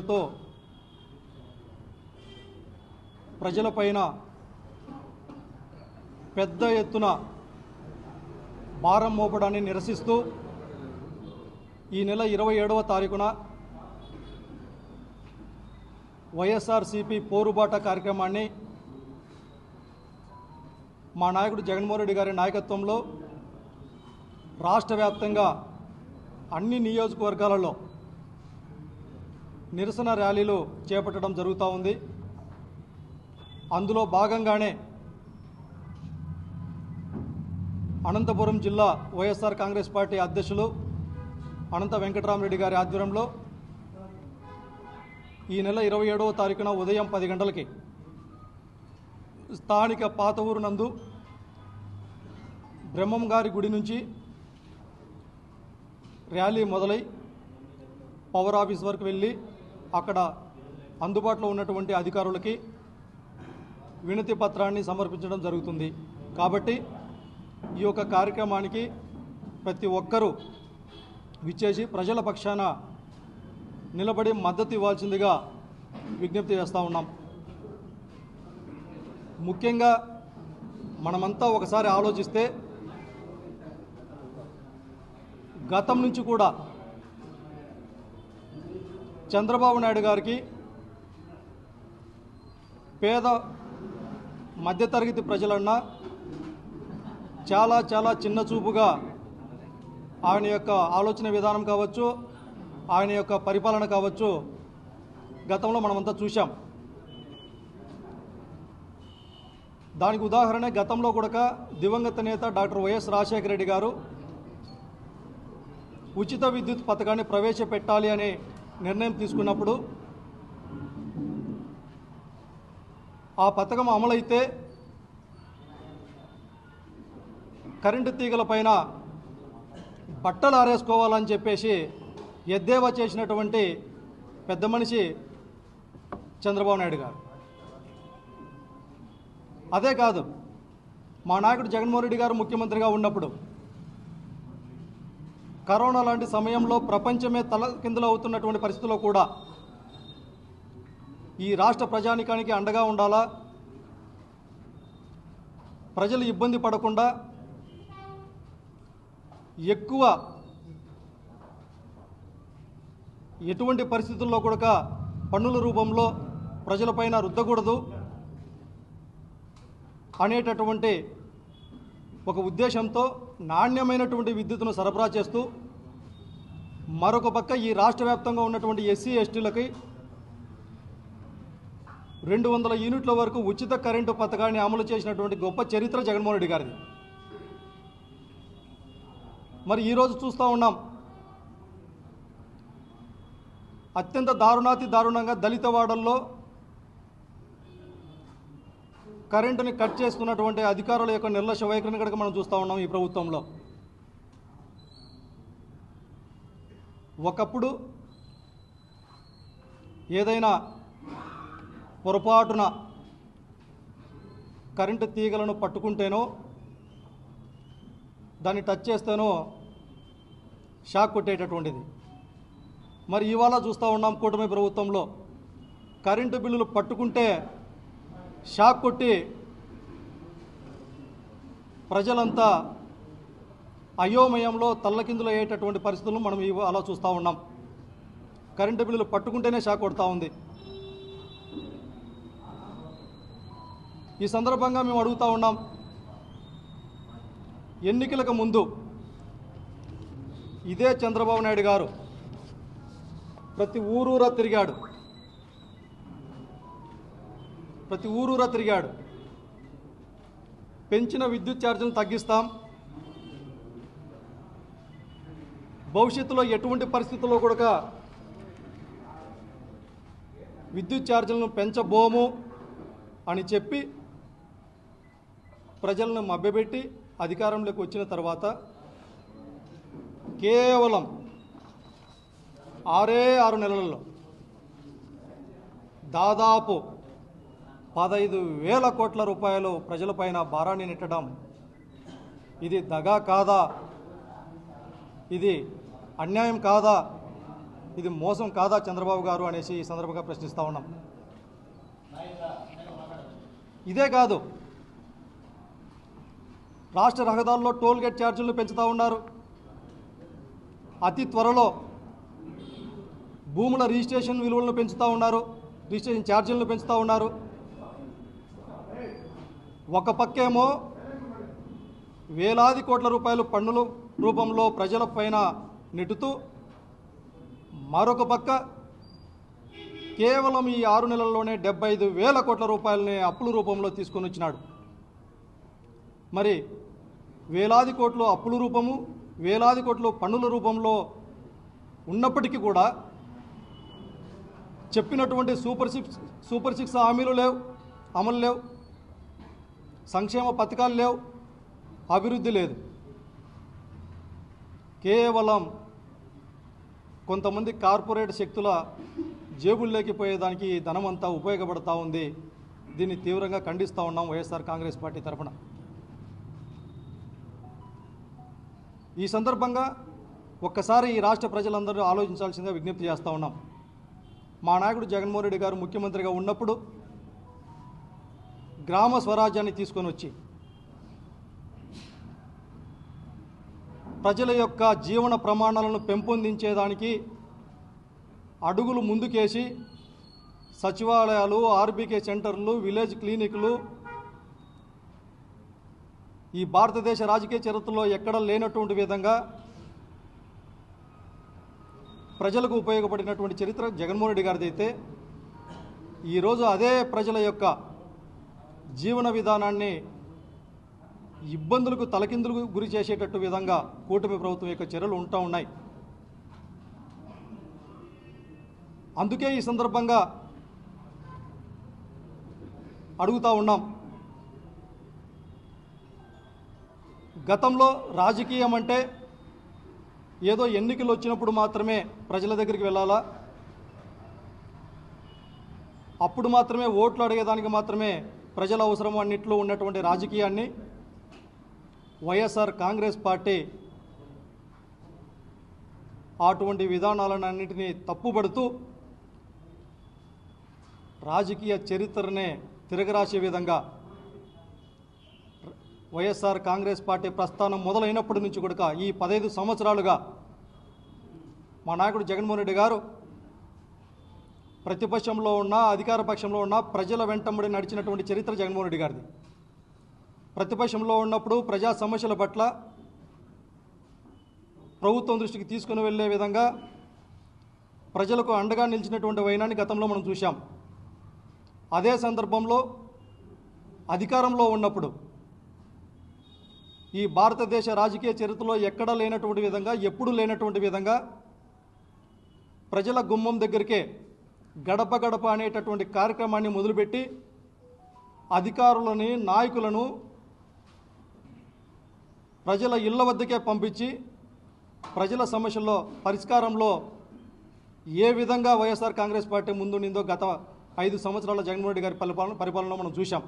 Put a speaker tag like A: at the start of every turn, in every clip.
A: తో ప్రజలపైన పెద్ద ఎత్తున భారం మోపడాన్ని నిరసిస్తూ ఈ నెల 27వ తారీఖున వైఎస్ఆర్సీపీ పోరుబాట కార్యక్రమాన్ని మా నాయకుడు జగన్మోహన్ రెడ్డి గారి నాయకత్వంలో రాష్ట్ర వ్యాప్తంగా అన్ని నియోజకవర్గాలలో నిరసన ర్యాలీలు చేపట్టడం జరుగుతూ ఉంది. అందులో భాగంగానే అనంతపురం జిల్లా వైఎస్ఆర్ కాంగ్రెస్ పార్టీ అధ్యక్షులు అనంత వెంకటరామరెడ్డి గారి ఆధ్వర్యంలో ఈ నెల 27వ తారీఖున ఉదయం 10 గంటలకి స్థానిక పాత ఊరు నందు బ్రహ్మం గారి గుడి నుంచి ర్యాలీ మొదలై పవర్ ఆఫీస్ వరకు వెళ్ళి అక్కడ అందుబాటులో ఉన్నటువంటి అధికారులకి వినతి పత్రాన్ని సమర్పించడం జరుగుతుంది. కాబట్టి ఈ యొక్క కార్యక్రమానికి ప్రతి ఒక్కరూ విచ్చేసి ప్రజల పక్షాన నిలబడి మద్దతు ఇవ్వాల్సిందిగా విజ్ఞప్తి చేస్తూ ఉన్నాం. ముఖ్యంగా మనమంతా ఒకసారి ఆలోచిస్తే గతం నుంచి కూడా చంద్రబాబు నాయుడు గారికి పేద మధ్యతరగతి ప్రజలన్నా చాలా చాలా చిన్న చూపుగా ఆయన యొక్క ఆలోచన విధానం కావచ్చు, ఆయన యొక్క పరిపాలన కావచ్చు గతంలో మనమంతా చూశాం. దానికి ఉదాహరణ గతంలో కూడా దివంగత నేత డాక్టర్ వైఎస్ రాజశేఖర రెడ్డి గారు ఉచిత విద్యుత్ పథకాన్ని ప్రవేశపెట్టాలి అనే నిర్ణయం తీసుకున్నప్పుడు ఆ పథకం అమలైతే కరెంటు తీగల పైన బట్టలు ఆరేసుకోవాలని చెప్పేసి ఎద్దేవా చేసినటువంటి పెద్ద మనిషి చంద్రబాబు నాయుడు గారు. అదే కాదు, మా నాయకుడు జగన్మోహన్ రెడ్డి గారు ముఖ్యమంత్రిగా ఉన్నప్పుడు కరోనా లాంటి సమయంలో ప్రపంచమే తలకిందులు అవుతున్నటువంటి పరిస్థితుల్లో కూడా ఈ రాష్ట్ర ప్రజానికానికి అండగా ఉండాలా, ప్రజలు ఇబ్బంది పడకుండా ఎక్కువ ఎటువంటి పరిస్థితుల్లో కూడా పన్నుల రూపంలో ప్రజలపైన రుద్దకూడదు అనేటటువంటి ఒక ఉద్దేశంతో నాణ్యమైనటువంటి విద్యుత్తును సరఫరా చేస్తూ మరొక పక్క ఈ రాష్ట్ర వ్యాప్తంగా ఉన్నటువంటి ఎస్సీ ఎస్టీలకి 200 యూనిట్ల వరకు ఉచిత కరెంటు పథకాన్ని అమలు చేసినటువంటి గొప్ప చరిత్ర జగన్మోహన్ రెడ్డి గారిది. మరి ఈరోజు చూస్తూ ఉన్నాం, అత్యంత దారుణాతి దారుణంగా దళిత వాడల్లో కరెంటుని కట్ చేసుకున్నటువంటి అధికారుల యొక్క నిర్లక్ష్య వైఖరిని కనుక మనం చూస్తూ ఉన్నాం. ఈ ప్రభుత్వంలో ఒకప్పుడు ఏదైనా పొరపాటున కరెంటు తీగలను పట్టుకుంటేనో దాన్ని టచ్ చేస్తేనో షాక్ కొట్టేటటువంటిది. మరి ఇవాళ చూస్తూ ఉన్నాం కూటమి ప్రభుత్వంలో కరెంటు బిల్లులు పట్టుకుంటే షాక్ కొట్టి ప్రజలంతా అయోమయంలో తల్లకిందులు అయ్యేటటువంటి పరిస్థితులను మనం అలా చూస్తూ ఉన్నాం. కరెంటు బిల్లులు పట్టుకుంటేనే షాక్ కొడతా ఉంది. ఈ సందర్భంగా మేము అడుగుతూ ఉన్నాం, ఎన్నికలకు ముందు ఇదే చంద్రబాబు నాయుడు గారు ప్రతి ఊరూరా తిరిగాడు. పెంచిన విద్యుత్ ఛార్జీలను తగ్గిస్తాం, భవిష్యత్తులో ఎటువంటి పరిస్థితుల్లో కూడా విద్యుత్ ఛార్జీలను పెంచబోము అని చెప్పి ప్రజలను మభ్యపెట్టి అధికారంలోకి వచ్చిన తర్వాత కేవలం 6 నెలలలో దాదాపు 15,000 కోట్ల రూపాయలు ప్రజలపైన భారాన్ని నెట్టడం ఇది దగా కాదా? ఇది అన్యాయం కాదా ఇది మోసం కాదా చంద్రబాబు గారు అనేసి ఈ సందర్భంగా ప్రశ్నిస్తూ ఉన్నాం. ఇదే కాదు, రాష్ట్ర రహదారుల్లో టోల్ గేట్ ఛార్జీలను పెంచుతూ ఉన్నారు. అతి త్వరలో భూముల రిజిస్ట్రేషన్ విలువలను పెంచుతూ ఉన్నారు, రిజిస్ట్రేషన్ ఛార్జీలను పెంచుతూ ఉన్నారు. ఒక పక్కేమో వేలాది కోట్ల రూపాయలు పన్నుల రూపంలో ప్రజల పైన నెట్టుతూ, మరొక పక్క కేవలం ఈ 6 నెలల్లోనే 75,000 కోట్ల రూపాయలని అప్పుల రూపంలో తీసుకొని వచ్చినాడు. మరి వేలాది కోట్లు అప్పుల రూపము, వేలాది కోట్లు పన్నుల రూపంలో ఉన్నప్పటికీ కూడా చెప్పినటువంటి సూపర్ సిక్స్ హామీలు లేవు, అమలు లేవు, సంక్షేమ పథకాలు లేవు, అభివృద్ధి లేదు. కేవలం కొంతమంది కార్పొరేట్ శక్తుల జేబుల్లోకి పోయేదానికి ధనమంతా ఉపయోగపడతా ఉంది. దీన్ని తీవ్రంగా ఖండిస్తూ ఉన్నాం వైఎస్ఆర్ కాంగ్రెస్ పార్టీ తరఫున. ఈ సందర్భంగా ఒక్కసారి ఈ రాష్ట్ర ప్రజలందరూ ఆలోచించాల్సిందిగా విజ్ఞప్తి చేస్తూ ఉన్నాం. మా నాయకుడు జగన్మోహన్ రెడ్డి గారు ముఖ్యమంత్రిగా ఉన్నప్పుడు గ్రామ స్వరాజ్యాన్ని తీసుకొని వచ్చి ప్రజల యొక్క జీవన ప్రమాణాలను పెంపొందించేదానికి అడుగులు ముందుకేసి సచివాలయాలు, ఆర్బీకే సెంటర్లు, విలేజ్ క్లినిక్లు ఈ భారతదేశ రాజకీయ చరిత్రలో ఎక్కడ లేనటువంటి విధంగా ప్రజలకు ఉపయోగపడినటువంటి చరిత్ర జగన్మోహన్ రెడ్డి గారిది అయితే, ఈరోజు అదే ప్రజల యొక్క జీవన విధానాన్ని ఇబ్బందులకు తలకిందులకు గురి చేసేటట్టు విధంగా కూటమి ప్రభుత్వం యొక్క చర్యలు ఉంటూ ఉన్నాయి. అందుకే ఈ సందర్భంగా అడుగుతూ ఉన్నాం, గతంలో రాజకీయం అంటే ఏదో ఎన్నికలు వచ్చినప్పుడు మాత్రమే ప్రజల దగ్గరికి వెళ్ళాలా, అప్పుడు మాత్రమే ఓట్లు అడిగేదానికి మాత్రమే ప్రజల అవసరం అన్నింటిలో ఉన్నటువంటి రాజకీయాన్ని వైఎస్ఆర్ కాంగ్రెస్ పార్టీ అటువంటి విధానాలను అన్నింటినీ తప్పుపడుతూ రాజకీయ చరిత్రనే తిరగరాసే విధంగా వైఎస్ఆర్ కాంగ్రెస్ పార్టీ ప్రస్థానం మొదలైనప్పటి నుంచి కూడా ఈ 15 సంవత్సరాలుగా మా నాయకుడు జగన్మోహన్ రెడ్డి గారు ప్రతిపక్షంలో ఉన్నా అధికార పక్షంలో ఉన్నా ప్రజల వెంటబడి నడిచినటువంటి చరిత్ర జగన్మోహన్ రెడ్డి గారిది. ప్రతిపక్షంలో ఉన్నప్పుడు ప్రజా సమస్యల పట్ల ప్రభుత్వం దృష్టికి తీసుకుని వెళ్ళే విధంగా ప్రజలకు అండగా నిలిచినటువంటి వైనాన్ని గతంలో మనం చూశాం. అదే సందర్భంలో అధికారంలో ఉన్నప్పుడు ఈ భారతదేశ రాజకీయ చరిత్రలో ఎక్కడా లేనటువంటి విధంగా, ఎప్పుడూ లేనటువంటి విధంగా ప్రజల గుమ్మం దగ్గరికే గడప గడప అనేటటువంటి కార్యక్రమాన్ని మొదలుపెట్టి అధికారులని, నాయకులను ప్రజల ఇళ్ల వద్దకే పంపించి ప్రజల సమస్యల్లో పరిష్కారంలో ఏ విధంగా వైఎస్ఆర్ కాంగ్రెస్ పార్టీ ముందుండిందో గత 5 సంవత్సరాల జగన్మోహన్ రెడ్డి గారి పరిపాలనలో మనం చూశాం.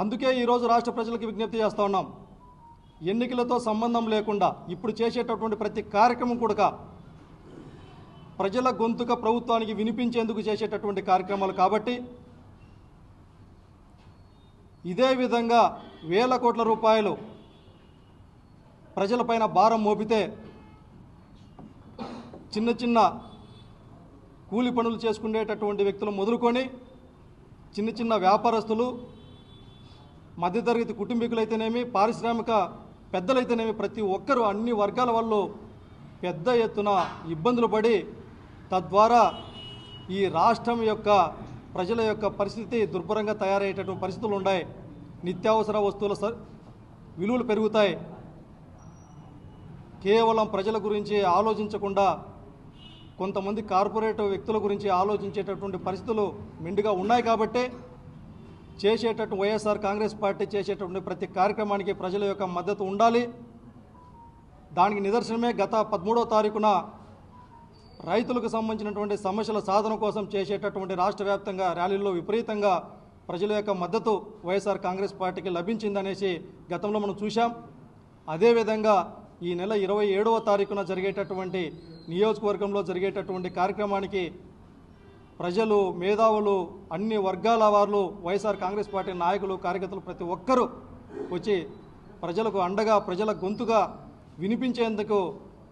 A: అందుకే ఈరోజు రాష్ట్ర ప్రజలకు విజ్ఞప్తి చేస్తూ ఉన్నాం, ఎన్నికలతో సంబంధం లేకుండా ఇప్పుడు చేసేటటువంటి ప్రతి కార్యక్రమం కూడా ప్రజల గొంతుక ప్రభుత్వానికి వినిపించేందుకు చేసేటటువంటి కార్యక్రమాలు కాబట్టి ఇదే విధంగా వేల కోట్ల రూపాయలు ప్రజలపైన భారం మోపితే చిన్న చిన్న కూలి పనులు చేసుకునేటటువంటి వ్యక్తులు మొదలుకొని చిన్న చిన్న వ్యాపారస్తులు, మధ్యతరగతి కుటుంబీకులైతేనేమి, పారిశ్రామిక పెద్దలైతేనేమి ప్రతి ఒక్కరూ అన్ని వర్గాల వాళ్ళు పెద్ద ఎత్తున ఇబ్బందులు పడి తద్వారా ఈ రాష్ట్రం యొక్క ప్రజల యొక్క పరిస్థితి దుర్భరంగా తయారయ్యేటటువంటి పరిస్థితులు ఉన్నాయి. నిత్యావసర వస్తువుల విలువలు పెరుగుతాయి. కేవలం ప్రజల గురించి ఆలోచించకుండా కొంతమంది కార్పొరేట్ వ్యక్తుల గురించి ఆలోచించేటటువంటి పరిస్థితులు మెండుగా ఉన్నాయి. కాబట్టి వైఎస్ఆర్ కాంగ్రెస్ పార్టీ చేసేటటువంటి ప్రతి కార్యక్రమానికి ప్రజల యొక్క మద్దతు ఉండాలి. దానికి నిదర్శనమే గత 13వ తారీఖున రైతులకు సంబంధించినటువంటి సమస్యల సాధన కోసం చేసేటటువంటి రాష్ట్ర వ్యాప్తంగా ర్యాలీల్లో విపరీతంగా ప్రజల యొక్క మద్దతు వైఎస్ఆర్ కాంగ్రెస్ పార్టీకి లభించిందనేసి గతంలో మనం చూశాం. అదేవిధంగా ఈ నెల 27వ తారీఖున జరిగేటటువంటి నియోజకవర్గంలో జరిగేటటువంటి కార్యక్రమానికి ప్రజలు, మేధావులు, అన్ని వర్గాల వారు, వైఎస్ఆర్ కాంగ్రెస్ పార్టీ నాయకులు, కార్యకర్తలు ప్రతి ఒక్కరూ వచ్చి ప్రజలకు అండగా, ప్రజల గొంతుగా వినిపించేందుకు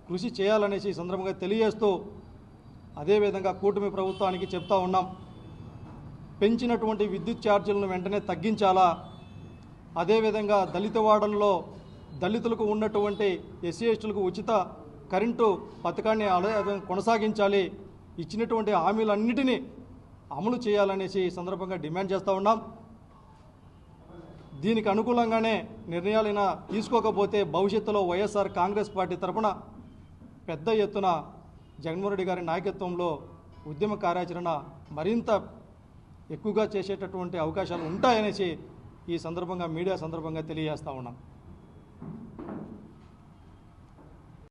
A: కృషి చేయాలనేసి ఈ సందర్భంగా తెలియజేస్తూ, అదేవిధంగా కూటమి ప్రభుత్వానికి చెప్తా ఉన్నాం, పెంచినటువంటి విద్యుత్ ఛార్జీలను వెంటనే తగ్గించాలా, అదేవిధంగా దళిత వాడల్లో దళితులకు ఉన్నటువంటి ఎస్సీ ఎస్టీలకు ఉచిత కరెంటు పథకాన్ని కొనసాగించాలి, ఇచ్చినటువంటి హామీలన్నిటినీ అమలు చేయాలనేసి ఈ సందర్భంగా డిమాండ్ చేస్తూ ఉన్నాం. దీనికి అనుకూలంగానే నిర్ణయాలైనా తీసుకోకపోతే భవిష్యత్తులో వైఎస్ఆర్ కాంగ్రెస్ పార్టీ తరఫున పెద్ద ఎత్తున జగన్మోహన్ రెడ్డి గారి నాయకత్వంలో ఉద్యమ కార్యాచరణ మరింత ఎక్కువగా చేసేటటువంటి అవకాశాలు ఉంటాయనేసి ఈ సందర్భంగా మీడియా సందర్భంగా తెలియజేస్తూ ఉన్నాం.